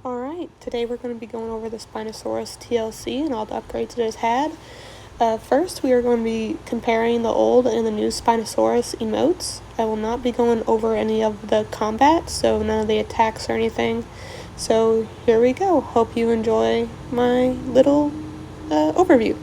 Alright, today we're going to be going over the Spinosaurus TLC and all the upgrades it has had. First, we are going to be comparing the old and the new Spinosaurus emotes. I will not be going over any of the combat, so none of the attacks or anything. So here we go. Hope you enjoy my little overview.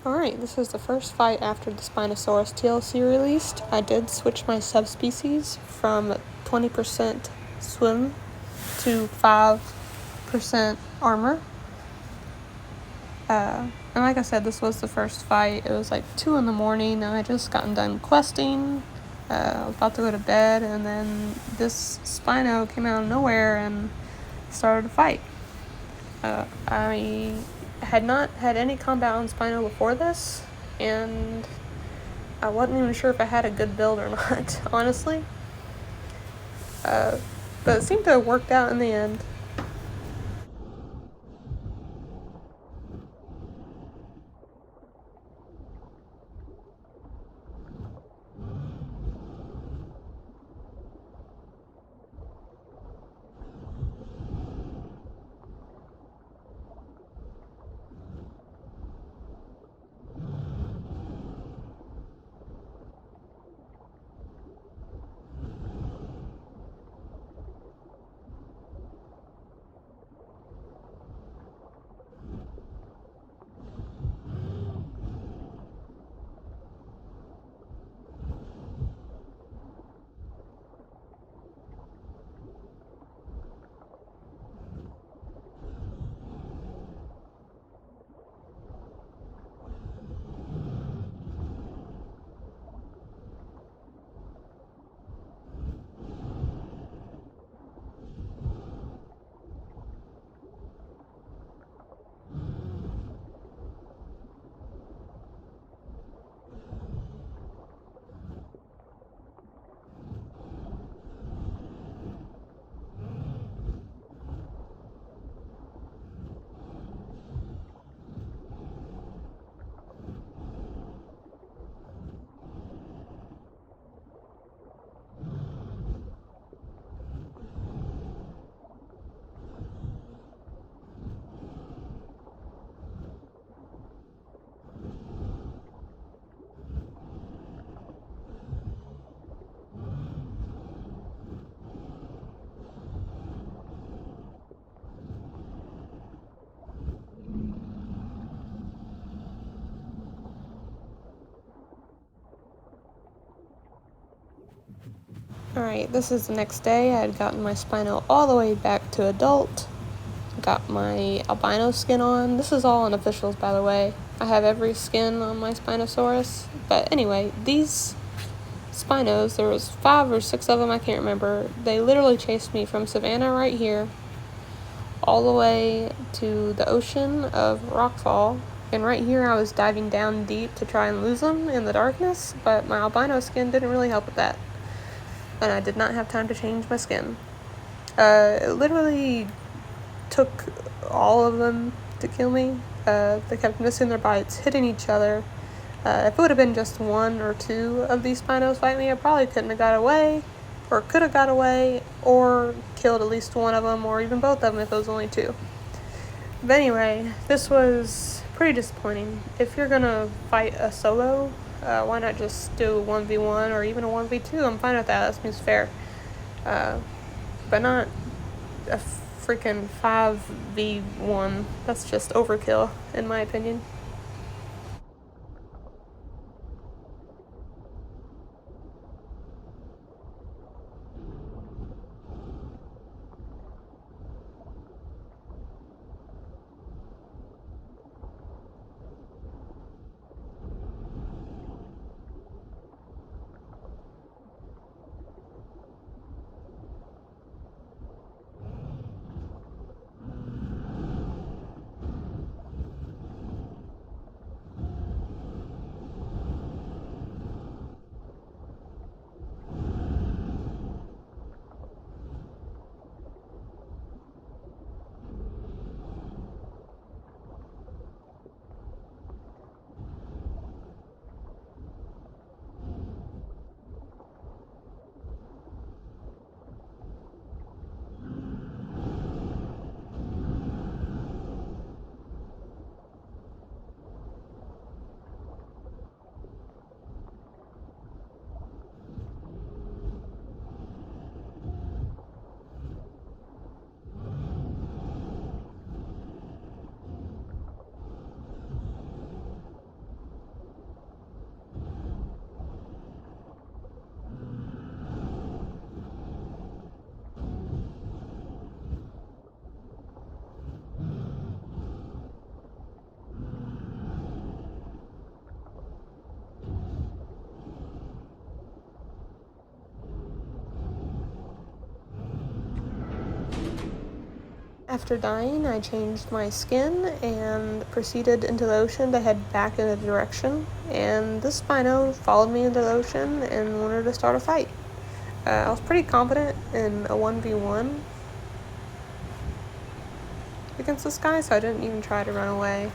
Alright, this is the first fight after the Spinosaurus TLC released. I did switch my subspecies from 20% swim to 5% armor. And like I said, this was the first fight. It was like 2 in the morning, and I just gotten done questing. I was about to go to bed, and then this Spino came out of nowhere and started a fight. I had not had any combat on Spino before this, and I wasn't even sure if I had a good build or not, honestly. But it seemed to have worked out in the end. Alright, this is the next day. I had gotten my Spino all the way back to adult. Got my albino skin on. This is all unofficials, by the way. I have every skin on my Spinosaurus. But anyway, these Spinos, there was 5 or 6 of them, I can't remember. They literally chased me from Savannah right here all the way to the ocean of Rockfall. And right here I was diving down deep to try and lose them in the darkness, but my albino skin didn't really help with that. And I did not have time to change my skin. It literally took all of them to kill me. They kept missing their bites, hitting each other. If it would have been just 1 or 2 of these Spinos fight me, I probably couldn't have got away, or could have got away, or killed at least one of them, or even both of them if it was only 2. But anyway, this was pretty disappointing. If you're gonna fight a solo, why not just do a 1v1 or even a 1v2? I'm fine with that. That seems fair. But not a freaking 5v1. That's just overkill, in my opinion. After dying, I changed my skin and proceeded into the ocean to head back in a direction, and this Spino followed me into the ocean and wanted to start a fight. I was pretty confident in a 1v1 against this guy, so I didn't even try to run away.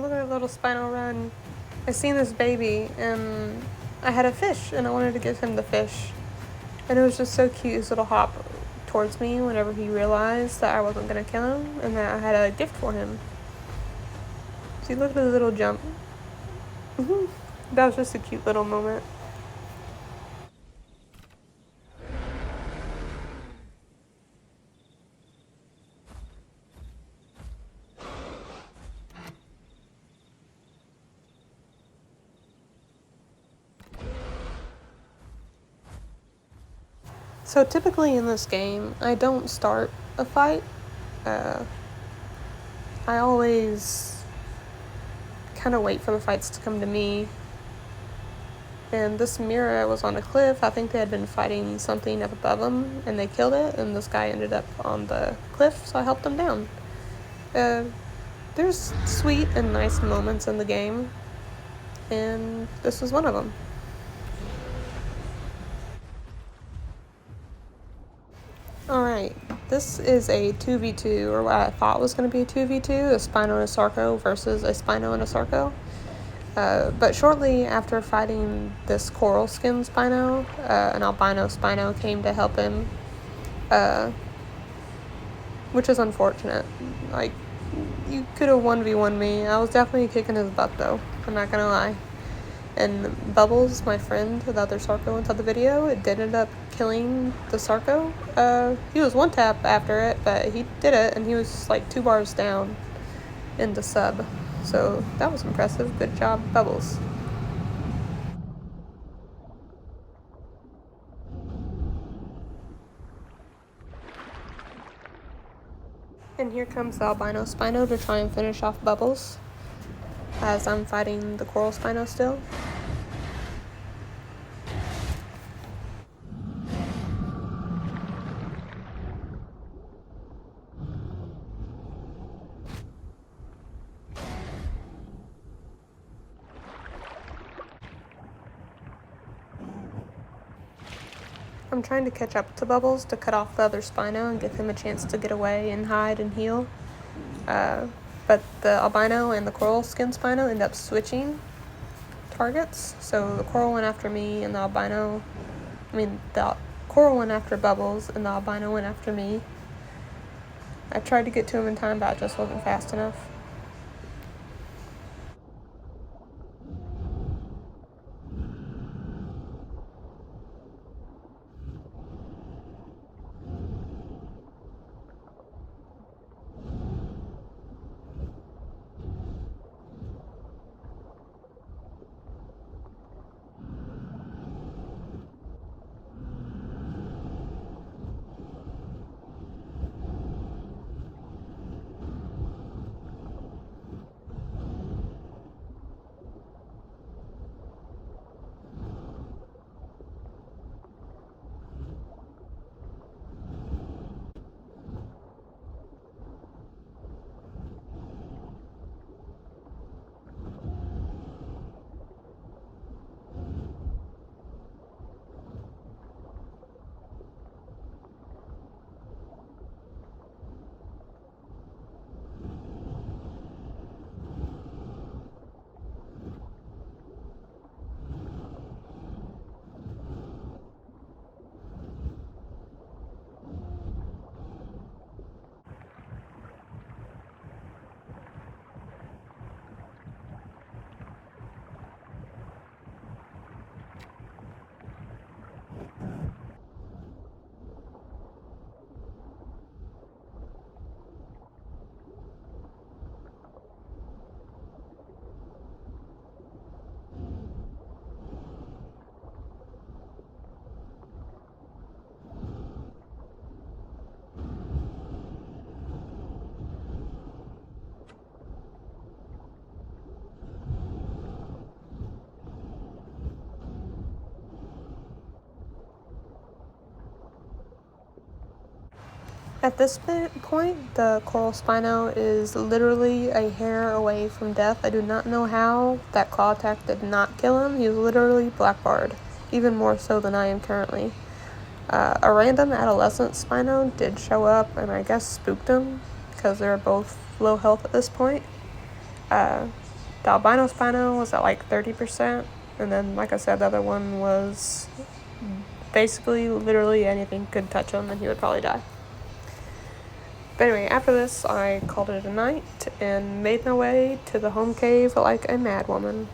Look at that little Spino run. I seen this baby and I had a fish and I wanted to give him the fish. And it was just so cute, his little hop towards me whenever he realized that I wasn't going to kill him and that I had a gift for him. See, look at his little jump. That was just a cute little moment. So typically in this game, I don't start a fight. I always kind of wait for the fights to come to me. And this Mira was on a cliff. I think they had been fighting something up above them, and they killed it, and this guy ended up on the cliff, so I helped him down. There's sweet and nice moments in the game, and this was one of them. Alright, this is a 2v2, or what I thought was going to be a 2v2, a Spino and a Sarco versus a Spino and a Sarco. But shortly after fighting this coral skin Spino, an albino Spino came to help him, which is unfortunate. Like, you could have 1v1 me. I was definitely kicking his butt though, I'm not gonna lie. And Bubbles, my friend, the other Sarco inside the video, it did end up killing the Sarco. He was one tap after it, but he did it, and he was like 2 bars down in the sub. So that was impressive. Good job, Bubbles. And here comes the albino Spino to try and finish off Bubbles, as I'm fighting the coral Spino still. I'm trying to catch up to Bubbles to cut off the other Spino and give him a chance to get away and hide and heal. But the albino and the coral skin Spino end up switching targets. So the coral went after me and the coral went after Bubbles and the albino went after me. I tried to get to him in time, but I just wasn't fast enough. At this point, the coral Spino is literally a hair away from death. I do not know how that claw attack did not kill him. He was literally blackbarred, even more so than I am currently. A random adolescent Spino did show up and I guess spooked him because they're both low health at this point. The albino Spino was at like 30%, and then, like I said, the other one was basically literally anything could touch him and he would probably die. But anyway, after this, I called it a night and made my way to the home cave like a mad woman.